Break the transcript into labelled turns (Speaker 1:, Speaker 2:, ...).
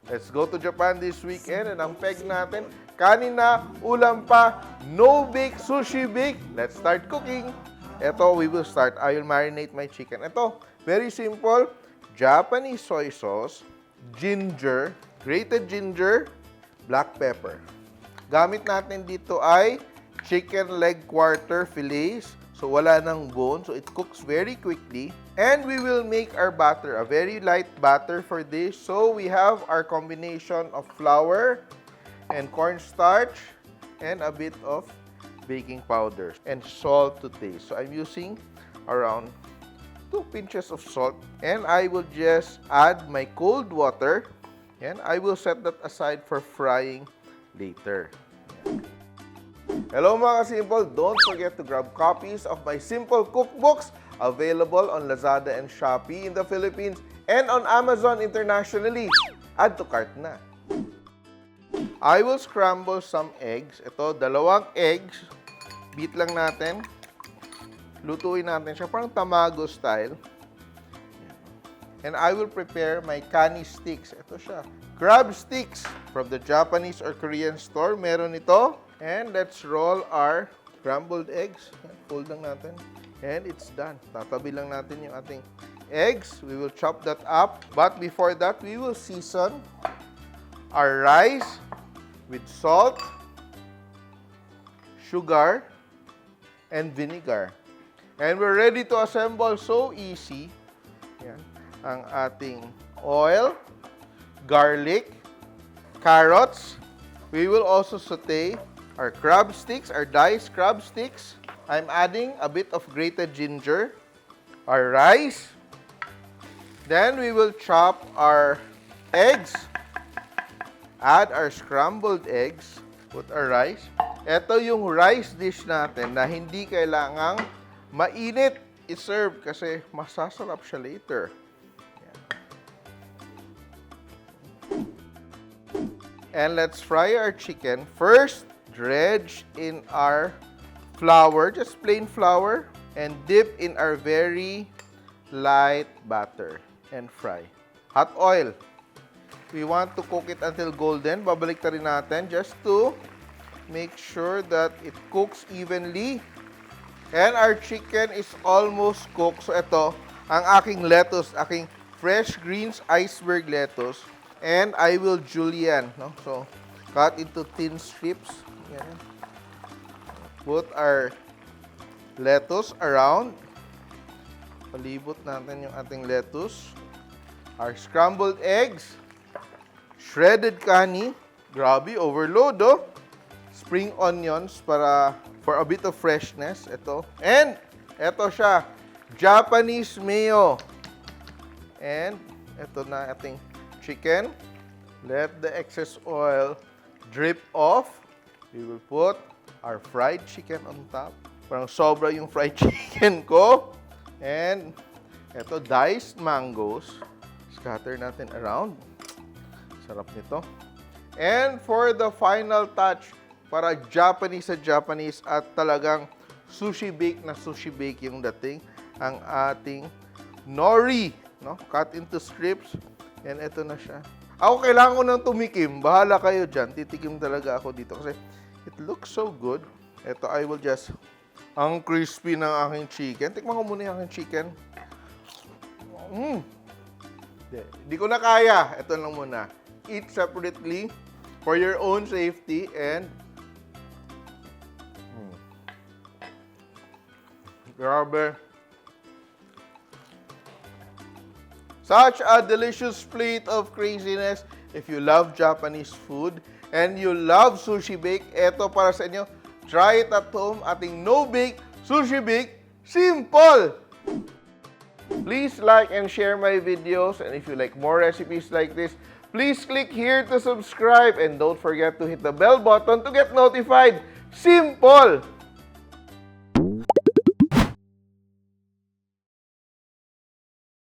Speaker 1: Let's go to Japan this weekend and ang peg natin, kanin na, ulam pa, no bake, sushi bake. Let's start cooking. Ito, we will start. I will marinate my chicken. Ito, very simple. Japanese soy sauce, ginger, grated ginger, black pepper. Gamit natin dito ay chicken leg quarter fillets. So, wala nang bone. So, it cooks very quickly. And we will make our batter, a very light batter for this. So, we have our combination of flour and cornstarch and a bit of baking powder and salt to taste. So, I'm using around 2 pinches of salt. And I will just add my cold water. And I will set that aside for frying later. Hello mga ka-Simpol! Don't forget to grab copies of my Simpol Cookbooks available on Lazada and Shopee in the Philippines and on Amazon internationally. Add to cart na. I will scramble some eggs. Ito, 2 eggs. Beat lang natin. Lutuin natin siya, parang tamago style. And I will prepare my kanin sticks. Ito siya. Crabsticks from the Japanese or Korean store. Meron ito. And let's roll our scrambled eggs. Fold lang natin. And it's done. Tatabi lang natin yung ating eggs. We will chop that up. But before that, we will season our rice with salt, sugar, and vinegar. And we're ready to assemble. So easy. Yan. Ang ating oil, garlic, carrots. We will also saute our crab sticks, our diced crab sticks. I'm adding a bit of grated ginger, our rice. Then we will chop our eggs, add our scrambled eggs, put our rice. Ito yung rice dish natin na hindi kailangang mainit i-serve kasi masasarap siya later. And let's fry our chicken. First, dredge in our flour, just plain flour, and dip in our very light batter and fry. Hot oil. We want to cook it until golden. Babalik ta rin natin just to make sure that it cooks evenly. And our chicken is almost cooked. So ito, ang aking lettuce, aking fresh greens iceberg lettuce. And I will julienne, no? So, cut into thin strips. Yan. Put our lettuce around. Palibot natin yung ating lettuce. Our scrambled eggs. Shredded kanin. Grabe, overload, oh. Spring onions for a bit of freshness. Ito. And, ito siya. Japanese mayo. And, ito na ating chicken. Let the excess oil drip off. We will put our fried chicken on top. Parang sobra yung fried chicken ko. And ito, diced mangoes. Scatter natin around. Sarap nito. And for the final touch, para Japanese sa Japanese at talagang sushi bake na sushi bake yung dating, ang ating nori. No? Cut into strips. And ito na siya. Ako kailangan ko nang tumikim. Bahala kayo dyan. Titikim talaga ako dito kasi it looks so good. Ito, I will just... Ang crispy ng aking chicken. Tikman ko muna yung aking chicken. Di ko na kaya. Ito lang muna. Eat separately for your own safety and... Grabe. Such a delicious plate of craziness. If you love Japanese food and you love sushi bake, eto para sa inyo. Try it at home. Ating no-bake sushi bake. Simple! Please like and share my videos. And if you like more recipes like this, please click here to subscribe. And don't forget to hit the bell button to get notified. Simple!